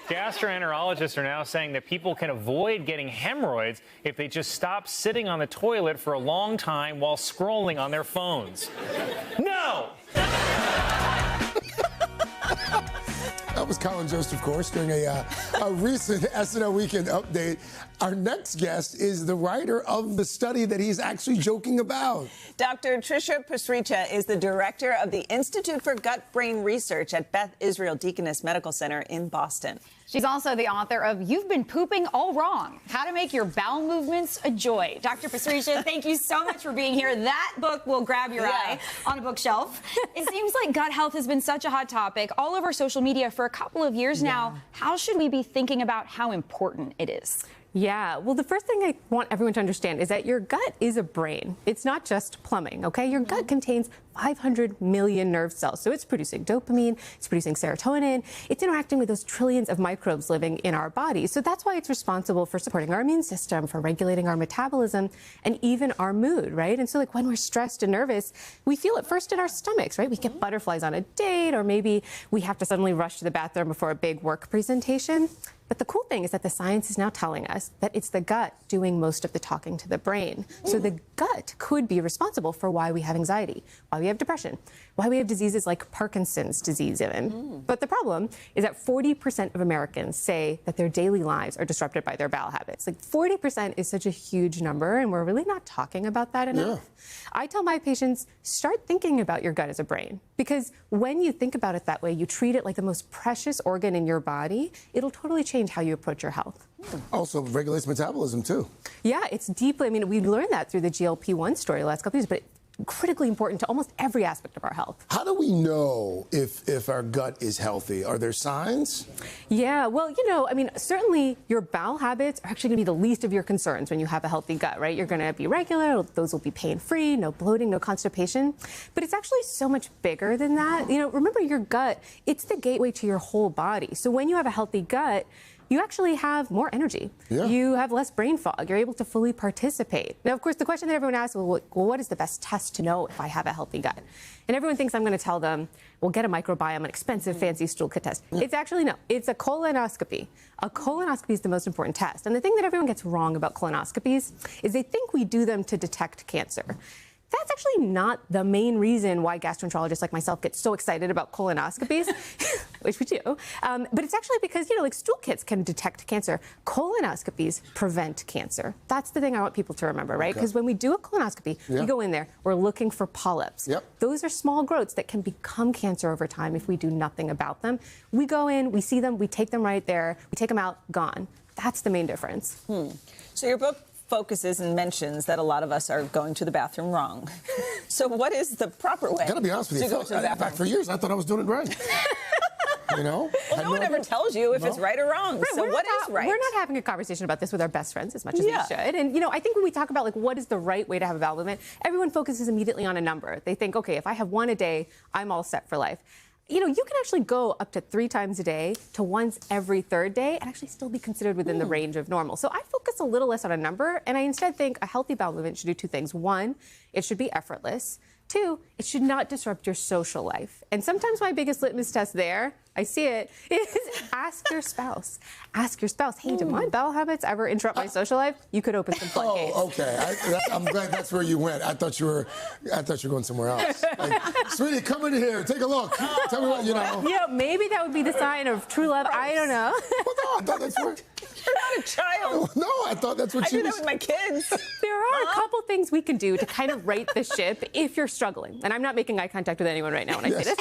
Gastroenterologists are now saying that people can avoid getting hemorrhoids if they just stop sitting on the toilet for a long time while scrolling on their phones. No! That was Colin Jost, of course, during a recent SNL Weekend update. Our next guest is the writer of the study that he's actually joking about. Dr. Trisha Pasricha is the director of the Institute for Gut-Brain Research at Beth Israel Deaconess Medical Center in Boston. She's also the author of You've Been Pooping All Wrong, How to Make Your Bowel Movements a Joy. Dr. Pasricha, thank you so much for being here. That book will grab your eye on a bookshelf. It seems like gut health has been such a hot topic all over social media for a couple of years now. How should we be thinking about how important it is? Yeah, well, the first thing I want everyone to understand is that your gut is a brain. It's not just plumbing, okay? Your gut contains 500 million nerve cells. So it's producing dopamine, it's producing serotonin, it's interacting with those trillions of microbes living in our bodies. So that's why it's responsible for supporting our immune system, for regulating our metabolism, and even our mood, right? And so like when we're stressed and nervous, we feel it first in our stomachs, right? We get butterflies on a date, or maybe we have to suddenly rush to the bathroom before a big work presentation. But the cool thing is that the science is now telling us that it's the gut doing most of the talking to the brain. So the gut could be responsible for why we have anxiety, why we have depression, why we have diseases like Parkinson's disease even. But the problem is that 40% of Americans say that their daily lives are disrupted by their bowel habits. Like 40% is such a huge number, and we're really not talking about that enough. I tell my patients, start thinking about your gut as a brain, because when you think about it that way, you treat it like the most precious organ in your body, it'll totally change how you approach your health. Also regulates metabolism, too. Yeah, it's deeply, I mean, we learned that through the GLP-1 story the last couple of years, but critically important to almost every aspect of our health. How do we know if our gut is healthy? Are there signs? Yeah, well, you know, I mean, certainly your bowel habits are actually going to be the least of your concerns when you have a healthy gut, right? You're going to be regular, those will be pain-free, no bloating, no constipation. But it's actually so much bigger than that. You know, remember your gut, it's the gateway to your whole body. So when you have a healthy gut, you actually have more energy. You have less brain fog. You're able to fully participate. Now, of course, the question that everyone asks, well, what is the best test to know if I have a healthy gut? And everyone thinks I'm going to tell them, well, get a microbiome, an expensive, fancy stool kit test. It's actually no. It's a colonoscopy. A colonoscopy is the most important test. And the thing that everyone gets wrong about colonoscopies is they think we do them to detect cancer. That's actually not the main reason why gastroenterologists like myself get so excited about colonoscopies, which we do. But it's actually because, you know, like stool kits can detect cancer. Colonoscopies prevent cancer. That's the thing I want people to remember, right? Because when we do a colonoscopy, we go in there, we're looking for polyps. Those are small growths that can become cancer over time if we do nothing about them. We go in, we see them, we take them right there, we take them out, gone. That's the main difference. So your book focuses and mentions that a lot of us are going to the bathroom wrong. So what is the proper way? I gotta be honest with you. go to the bathroom? For years, I thought I was doing it right. You know? Well, no one ever tells you if it's right or wrong. Right, so what is right? We're not having a conversation about this with our best friends as much as we should. And, you know, I think when we talk about, like, what is the right way to have a bowel movement, everyone focuses immediately on a number. They think, okay, if I have one a day, I'm all set for life. You know, you can actually go up to 3 times a day to once every 3rd day and actually still be considered within the range of normal. So I focus a little less on a number, and I instead think a healthy bowel movement should do 2 things. 1, it should be effortless. 2, it should not disrupt your social life. And sometimes my biggest litmus test there, I see it, is ask your spouse. Ask your spouse, hey, do my bowel habits ever interrupt my social life? You could open some floodgates. Oh, okay. I'm glad that's where you went. I thought you were going somewhere else. Like, sweetie, come in here. Take a look. Tell me what, you know. You know, maybe that would be the sign of true love. I don't know. Well, no, I thought that's where... You're not a child. No, I thought that's what I do that with my kids. There are a couple things we can do to kind of right the ship if you're struggling. And I'm not making eye contact with anyone right now when I say this.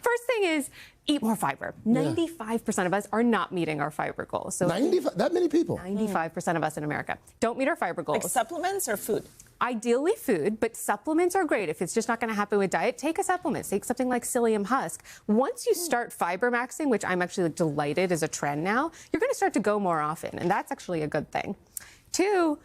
First thing is eat more fiber. 95% of us are not meeting our fiber goals. So 95? That many people? 95% of us in America don't meet our fiber goals. Like supplements or food? Ideally food, but supplements are great. If it's just not going to happen with diet, take a supplement. Take something like psyllium husk. Once you start fiber maxing, which I'm actually delighted is a trend now, you're going to start to go more often, and that's actually a good thing. 2,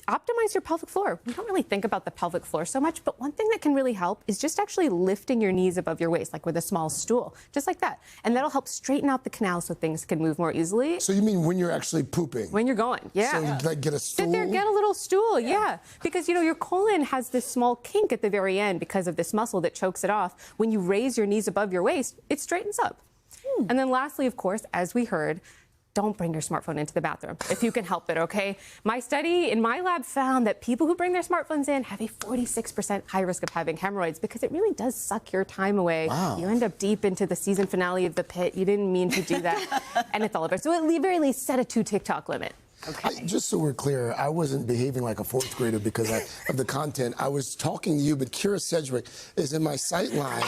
optimize your pelvic floor. We don't really think about the pelvic floor so much, but one thing that can really help is just actually lifting your knees above your waist, like with a small stool, just like that. And that'll help straighten out the canal so things can move more easily. So you mean when you're actually pooping? When you're going, So you, like, get a stool? Sit there, get a little stool, Because, you know, your colon has this small kink at the very end because of this muscle that chokes it off. When you raise your knees above your waist, it straightens up. And then lastly, of course, as we heard, don't bring your smartphone into the bathroom if you can help it, okay? My study in my lab found that people who bring their smartphones in have a 46% high risk of having hemorrhoids because it really does suck your time away. Wow. You end up deep into the season finale of The Pit. You didn't mean to do that, and it's all over. So at the very least, set a 2 TikTok limit. Okay. Just so we're clear, I wasn't behaving like a fourth grader because of the content. I was talking to you, but Kira Sedgwick is in my sight line.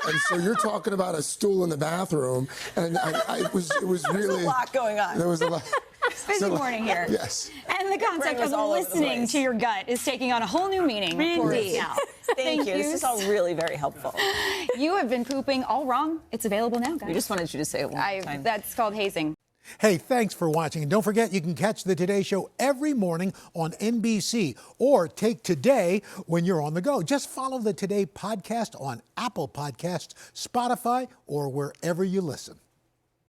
And so you're talking about a stool in the bathroom, and it was really... There's a lot going on. There was a lot. Busy morning here. Yes. And the concept brain was of all over the listening place. to your gut is taking on a whole new meaning for us now. Thank you. This is all really very helpful. You have been pooping all wrong. It's available now, guys. We just wanted you to say it one more time. That's called hazing. Hey, thanks for watching. And don't forget, you can catch the Today Show every morning on NBC or take Today when you're on the go. Just follow the Today podcast on Apple Podcasts, Spotify, or wherever you listen.